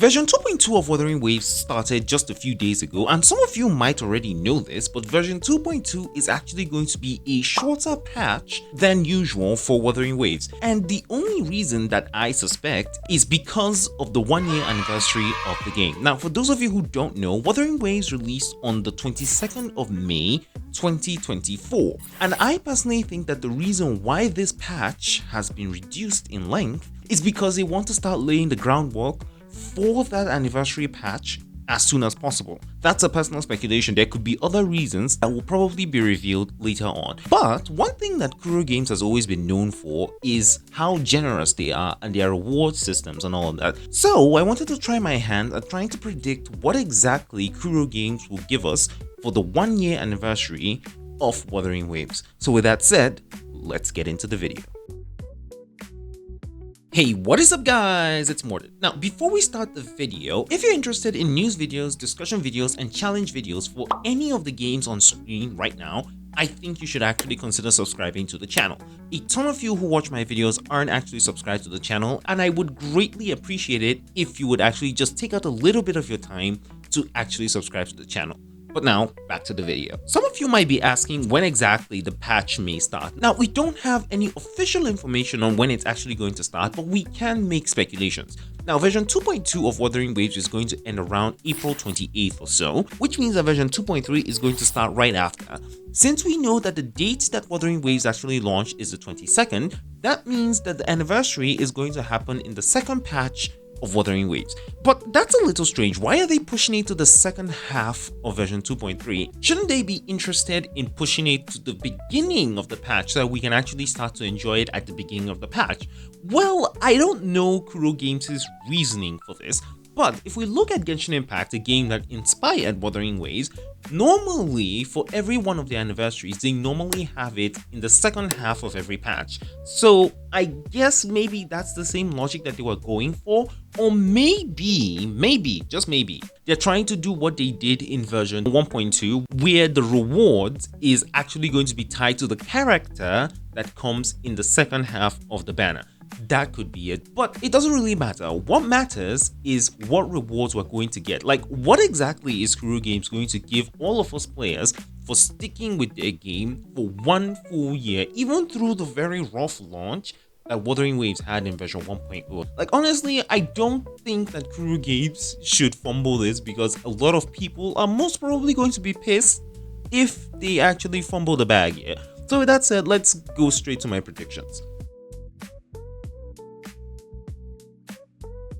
Version 2.2 of Wuthering Waves started just a few days ago, and some of you might already know this, but version 2.2 is actually going to be a shorter patch than usual for Wuthering Waves. And the only reason that I suspect is because of the 1-year anniversary of the game. Now, for those of you who don't know, Wuthering Waves released on the 22nd of May 2024. And I personally think that the reason why this patch has been reduced in length is because they want to start laying the groundwork for that anniversary patch as soon as possible. That's a personal speculation. There could be other reasons that will probably be revealed later on. But one thing that kurogames has always been known for is how generous they are and their reward systems and all of that. So I wanted to try my hand at trying to predict what exactly kurogames will give us for the 1-year anniversary of Wuthering Waves. So with that said, let's get into the video. Hey, what is up guys, it's Mordant. Now before we start the video, if you're interested in news videos, discussion videos and challenge videos for any of the games on screen right now, I think you should actually consider subscribing to the channel. A ton of you who watch my videos aren't actually subscribed to the channel, and I would greatly appreciate it if you would actually just take out a little bit of your time to actually subscribe to the channel. But now, back to the video. Some of you might be asking when exactly the patch may start. Now, we don't have any official information on when it's actually going to start, but we can make speculations. Now, version 2.2 of Wuthering Waves is going to end around April 28th or so, which means that version 2.3 is going to start right after. Since we know that the date that Wuthering Waves actually launched is the 22nd, that means that the anniversary is going to happen in the second patch of Wuthering Waves. But that's a little strange. Why are they pushing it to the second half of version 2.3? Shouldn't they be interested in pushing it to the beginning of the patch so that we can actually start to enjoy it at the beginning of the patch? Well, I don't know kurogames' reasoning for this, but if we look at Genshin Impact, a game that inspired Wuthering Waves, normally for every one of the anniversaries, they normally have it in the second half of every patch. So I guess maybe that's the same logic that they were going for, or maybe, just maybe, they're trying to do what they did in version 1.2, where the rewards is actually going to be tied to the character that comes in the second half of the banner. That could be it, but it doesn't really matter. What matters is what rewards we're going to get. Like, what exactly is kurogames going to give all of us players for sticking with their game for 1 full year, even through the very rough launch that Wuthering Waves had in version 1.0. Like, honestly, I don't think that kurogames should fumble this, because a lot of people are most probably going to be pissed if they actually fumble the bag here. So with that said, let's go straight to my predictions.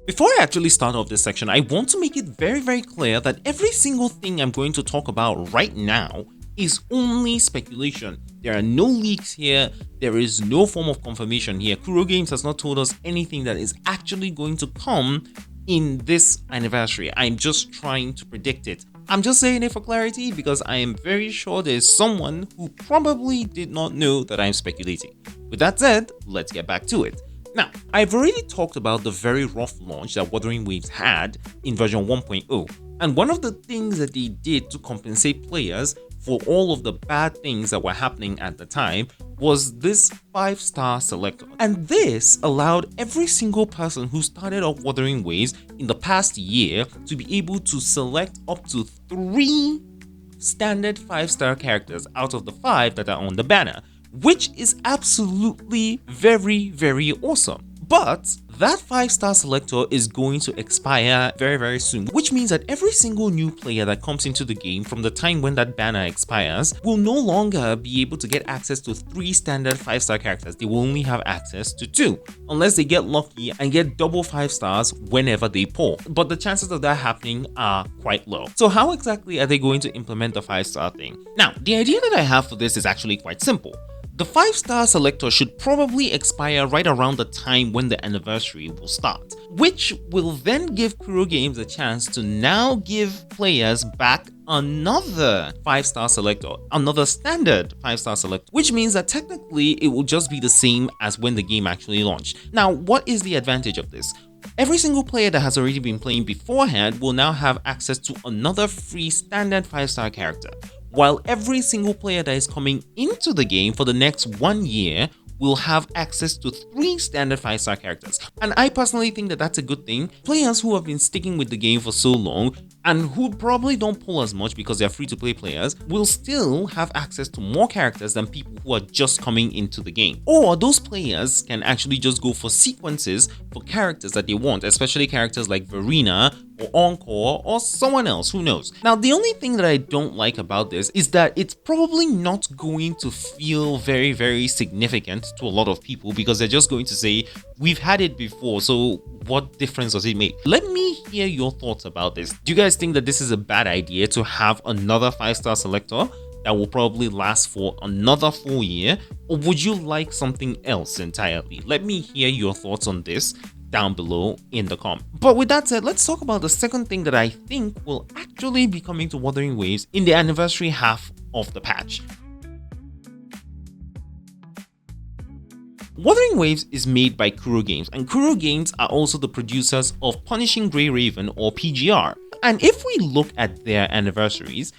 Before I actually start off this section, I want to make it very clear that every single thing I'm going to talk about right now is only speculation. There are no leaks here, there is no form of confirmation here. kurogames has not told us anything that is actually going to come in this anniversary. I'm just trying to predict it. I'm just saying it for clarity because I am very sure there's someone who probably did not know that I'm speculating. With that said, let's get back to it. Now, I've already talked about the very rough launch that Wuthering Waves had in version 1.0, and one of the things that they did to compensate players for all of the bad things that were happening at the time was this 5-star selector. And this allowed every single person who started off Wuthering Waves in the past year to be able to select up to 3 standard 5-star characters out of the 5 that are on the banner, which is absolutely very awesome. But that 5-star selector is going to expire very soon, which means that every single new player that comes into the game from the time when that banner expires will no longer be able to get access to 3 standard 5-star characters. They will only have access to 2, unless they get lucky and get double 5 stars whenever they pull. But the chances of that happening are quite low. So how exactly are they going to implement the 5-star thing? Now, the idea that I have for this is actually quite simple. The 5-star selector should probably expire right around the time when the anniversary will start, which will then give kurogames a chance to now give players back another 5-star selector, another standard 5-star selector, which means that technically it will just be the same as when the game actually launched. Now, what is the advantage of this? Every single player that has already been playing beforehand will now have access to another free standard 5-star character, while every single player that is coming into the game for the next 1 year will have access to 3 standard 5-star characters. And I personally think that that's a good thing. Players who have been sticking with the game for so long and who probably don't pull as much because they're free-to-play players will still have access to more characters than people who are just coming into the game. Or those players can actually just go for sequences for characters that they want, especially characters like Verena or Encore or someone else, who knows. Now, the only thing that I don't like about this is that it's probably not going to feel very, very significant to a lot of people because they're just going to say, we've had it before, so what difference does it make? Let me hear your thoughts about this. Do you guys think that this is a bad idea to have another 5-star selector that will probably last for another full year? Or would you like something else entirely? Let me hear your thoughts on this down below in the comments. But with that said, let's talk about the second thing that I think will actually be coming to Wuthering Waves in the anniversary half of the patch. Wuthering Waves is made by Kurogames, and Kurogames are also the producers of Punishing Grey Raven, or PGR. And if we look at their anniversaries,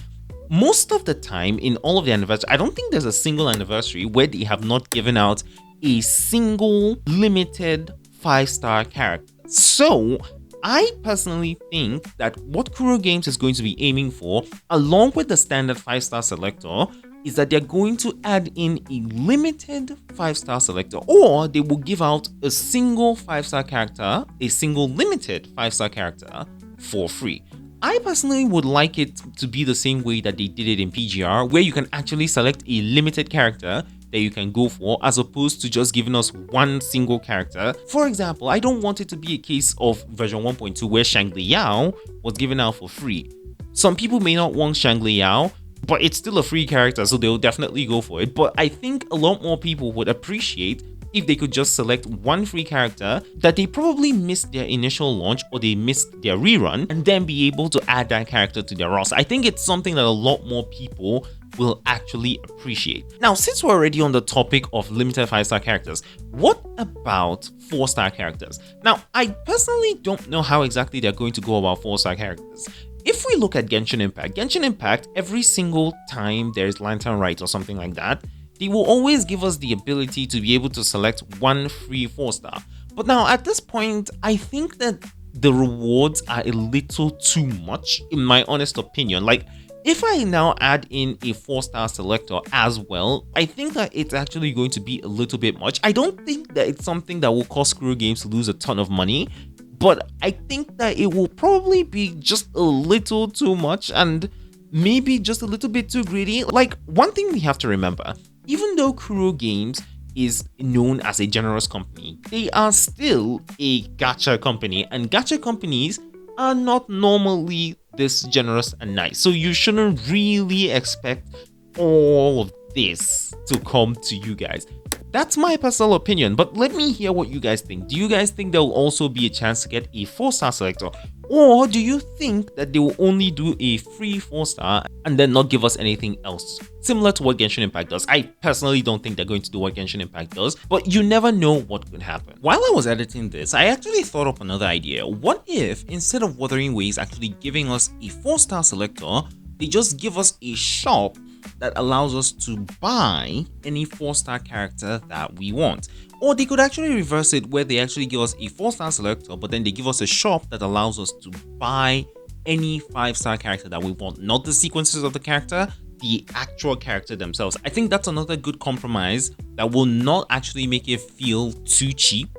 most of the time in all of the anniversaries, I don't think there's a single anniversary where they have not given out a single limited 5-star character. So I personally think that what Kurogames is going to be aiming for, along with the standard 5-star selector, is that they're going to add in a limited 5-star selector, or they will give out a single 5-star character, a single limited 5-star character for free. I personally would like it to be the same way that they did it in PGR, where you can actually select a limited character that you can go for, as opposed to just giving us one single character. For example, I don't want it to be a case of version 1.2 where Shangli-Yao was given out for free. Some people may not want Shangli-Yao, but it's still a free character, so they'll definitely go for it. But I think a lot more people would appreciate if they could just select one free character that they probably missed their initial launch or they missed their rerun, and then be able to add that character to their roster. I think it's something that a lot more people will actually appreciate. Now, since we're already on the topic of limited 5-star characters, what about 4-star characters? Now, I personally don't know how exactly they're going to go about 4-star characters. If we look at Genshin Impact, every single time there's Lantern Rite or something like that, they will always give us the ability to be able to select one free 4-star. But now at this point, I think that the rewards are a little too much, in my honest opinion. Like, if I now add in a 4-star selector as well, I think that it's actually going to be a little bit much. I don't think that it's something that will cause Kurogames to lose a ton of money, but I think that it will probably be just a little too much and maybe just a little bit too greedy. Like, one thing we have to remember, even though Kurogames is known as a generous company, they are still a gacha company, and gacha companies are not normally this generous and nice. So you shouldn't really expect all of this to come to you guys. That's my personal opinion, but let me hear what you guys think. Do you guys think there will also be a chance to get a 4-star selector? Or do you think that they will only do a free 4-star and then not give us anything else? Similar to what Genshin Impact does. I personally don't think they're going to do what Genshin Impact does, but you never know what could happen. While I was editing this, I actually thought up another idea. What if, instead of Wuthering Waves actually giving us a 4-star selector, they just give us a shop that allows us to buy any 4-star character that we want? Or they could actually reverse it, where they actually give us a 4-star selector, but then they give us a shop that allows us to buy any 5-star character that we want. Not the sequences of the character, the actual character themselves. I think that's another good compromise that will not actually make it feel too cheap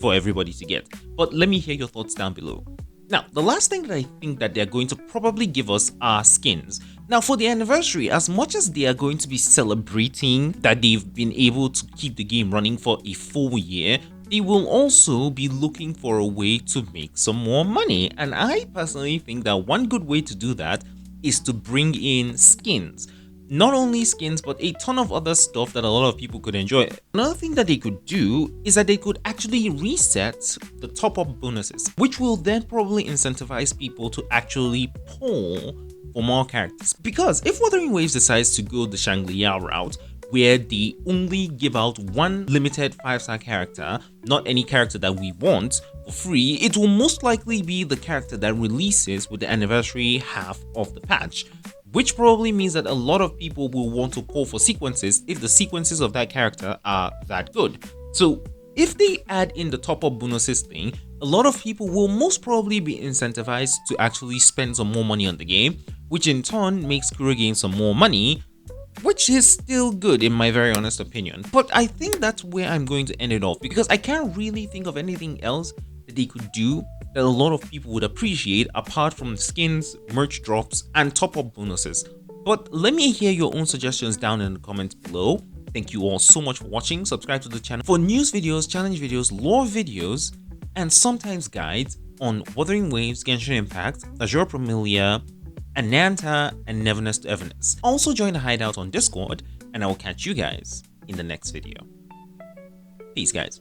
for everybody to get. But let me hear your thoughts down below. Now, the last thing that I think that they're going to probably give us are skins. Now, for the anniversary, as much as they are going to be celebrating that they've been able to keep the game running for a full year, they will also be looking for a way to make some more money. And I personally think that one good way to do that is to bring in skins. Not only skins, but a ton of other stuff that a lot of people could enjoy. Another thing that they could do is that they could actually reset the top-up bonuses, which will then probably incentivize people to actually pull for more characters. Because if Wuthering Waves decides to go the Shangli-La route, where they only give out one limited 5-star character, not any character that we want, for free, it will most likely be the character that releases with the anniversary half of the patch. which probably means that a lot of people will want to pull for sequences if the sequences of that character are that good. So if they add in the top-up bonuses thing, a lot of people will most probably be incentivized to actually spend some more money on the game, which in turn makes Kuro gain some more money, which is still good in my very honest opinion. But I think that's where I'm going to end it off, because I can't really think of anything else that they could do that a lot of people would appreciate apart from skins, merch drops, and top-up bonuses. But let me hear your own suggestions down in the comments below. Thank you all so much for watching. Subscribe to the channel for news videos, challenge videos, lore videos, and sometimes guides on Wuthering Waves, Genshin Impact, Azure Promilia, Ananta, and Neverness to Everness. Also join the hideout on Discord, and I will catch you guys in the next video. Peace, guys.